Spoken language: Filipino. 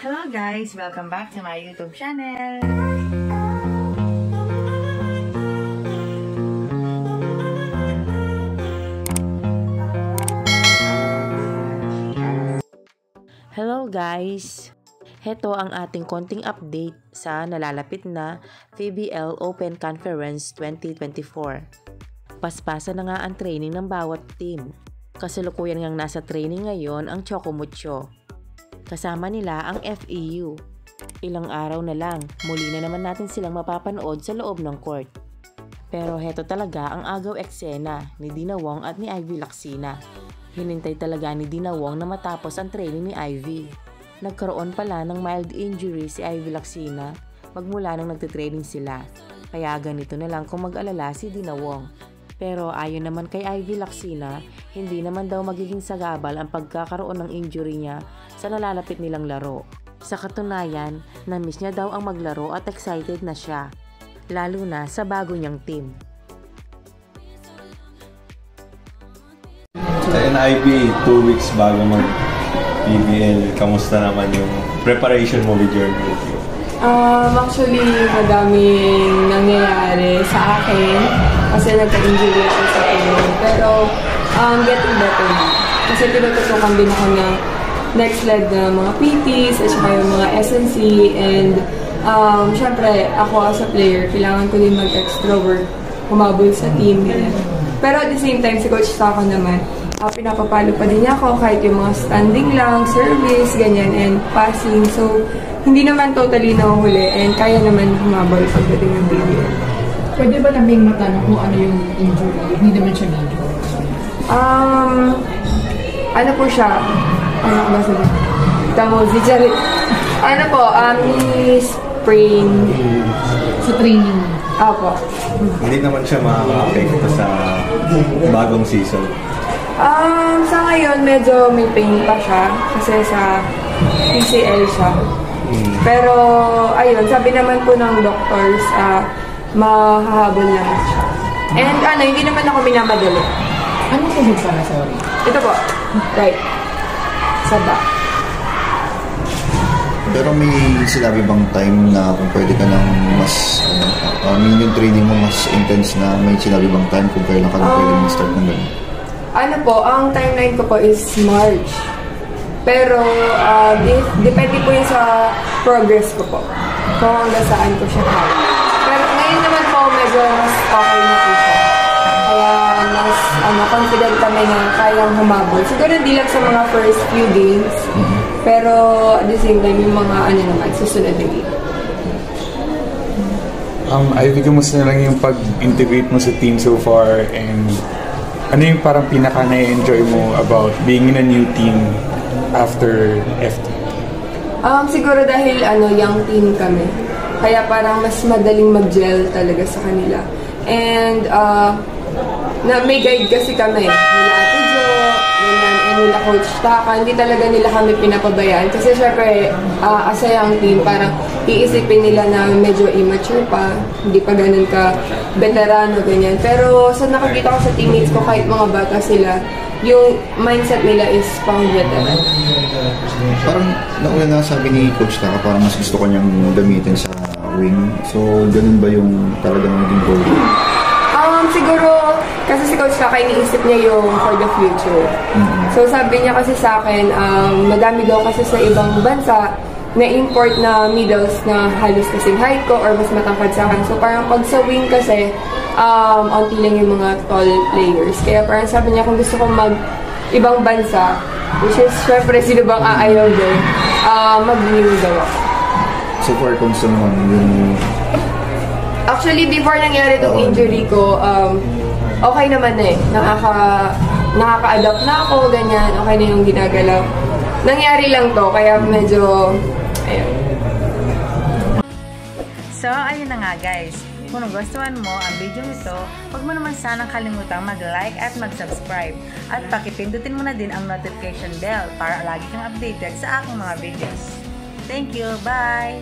Hello guys! Welcome back to my YouTube channel! Hello guys! Heto ang ating konting update sa nalalapit na PBL Open Conference 2024. Paspasan na nga ang training ng bawat team. Kasalukuyan ngang nasa training ngayon ang Chocomucho. Kasama nila ang FEU. Ilang araw na lang, muli na naman natin silang mapapanood sa loob ng court. Pero heto talaga ang agaw eksena ni Dina Wong at ni Ivy Lacsina. Hinintay talaga ni Dina Wong na matapos ang training ni Ivy. Nagkaroon pala ng mild injury si Ivy Lacsina magmula nang nagtitraining sila. Kaya ganito na lang kung mag-alala si Dina Wong. Pero ayon naman kay Ivy Lacsina, hindi naman daw magiging sagabal ang pagkakaroon ng injury niya sa nalalapit nilang laro. Sa katunayan, na-miss niya daw ang maglaro at excited na siya, lalo na sa bago niyang team. Sa NIB, 2 weeks bago mag-PBL, kamusta naman yung preparation mo with your new team? Actually, madaming nangyayari sa akin kasi nagka-injury ako sa team. Pero, getting better na. Kasi tinututukan din ako ng next leg na mga PTs at saka yung mga SNC and syempre, ako as a player, kailangan ko din mag-extra work, humabol sa team. Pero at the same time, si Coach Saka naman, pinapapalo pa din niya ako kahit yung mga standing lang, service, ganyan, and passing. So, hindi naman totally nahuhuli and kaya naman humabol pagdating ng PBL. Pwede ba naming matanong kung ano yung injury? Hindi naman siya major. Ano po siya? Ano ba sabi? Tamo, si Charit. Ano po, ni sprain. Sa training? Opo. Hindi naman siya makaka-affect sa bagong season. Sa ngayon, medyo may pain pa siya kasi sa PCL siya. Pero, ayun, sabi naman po ng doctors, mahahabol naman siya. And hindi naman ako minamadali. Anong tuhod pala, sorry? Ito po, right. Sa back. Pero may sinabi bang time na kung pwede ka nang mas, yung training mo mas intense na may sinabi bang time kung kailan ka na pwede mag-start ng gano'n? Ano po, ang timeline ko po is March. Pero, depende po yun sa progress ko po. Kung hanggang saan ko siya kaya. Pero ngayon naman po, medyo mas okay na po siya. Kaya, mas confident kami na kayang humabol. Siguro hindi lang sa mga first few games. Pero, at the same time, yung mga naman, susunod na game. Ivy, kamusta na lang yung pag-integrate mo sa team so far and ano yung parang pinaka na-enjoy mo about being in a new team after FT? Siguro dahil young team kami. Kaya parang mas madaling mag-gel talaga sa kanila. And may guide kasi kami. Nila Ate Jo, ganyan, and nila Coach Taka. Hindi talaga nila kami pinapabayaan. Kasi syempre, as a young team, parang iisipin nila na medyo immature pa. Hindi pa ganun ka veterano, ganyan. Pero sa nakakita ko sa teammates ko, kahit mga bata sila, yung mindset nila is pang veteran. Parang nauna nga sabi ni Coach Taka, parang mas gusto ko niyang gamitin sa wing. So, ganun ba yung talagang naging goal? Siguro, kasi si Coach Taka, iniisip niya yung for the future. So, sabi niya kasi sa akin, madami daw kasi sa ibang bansa na import na middles na halos kasing height ko or mas matangkad sa akin. So, parang pag sa wing kasi, onti lang yung mga tall players. Kaya parang sabi niya, kung gusto ko mag-ibang bansa, which is, syempre, sino bang aayaw doon, mag-new daw ako. So far, kung saan naman yung... Actually, before nangyari itong injury ko, okay naman na eh. Nakaka-adapt na ako, ganyan. Okay na yung ginagalaw. Nangyari lang to, kaya medyo... Ayun. So, ayun na nga guys. Kung nagustuhan mo ang video ito, huwag mo naman sanang kalimutang mag-like at mag-subscribe. At pakipindutin mo na din ang notification bell para lagi kang updated sa aking mga videos. Thank you! Bye!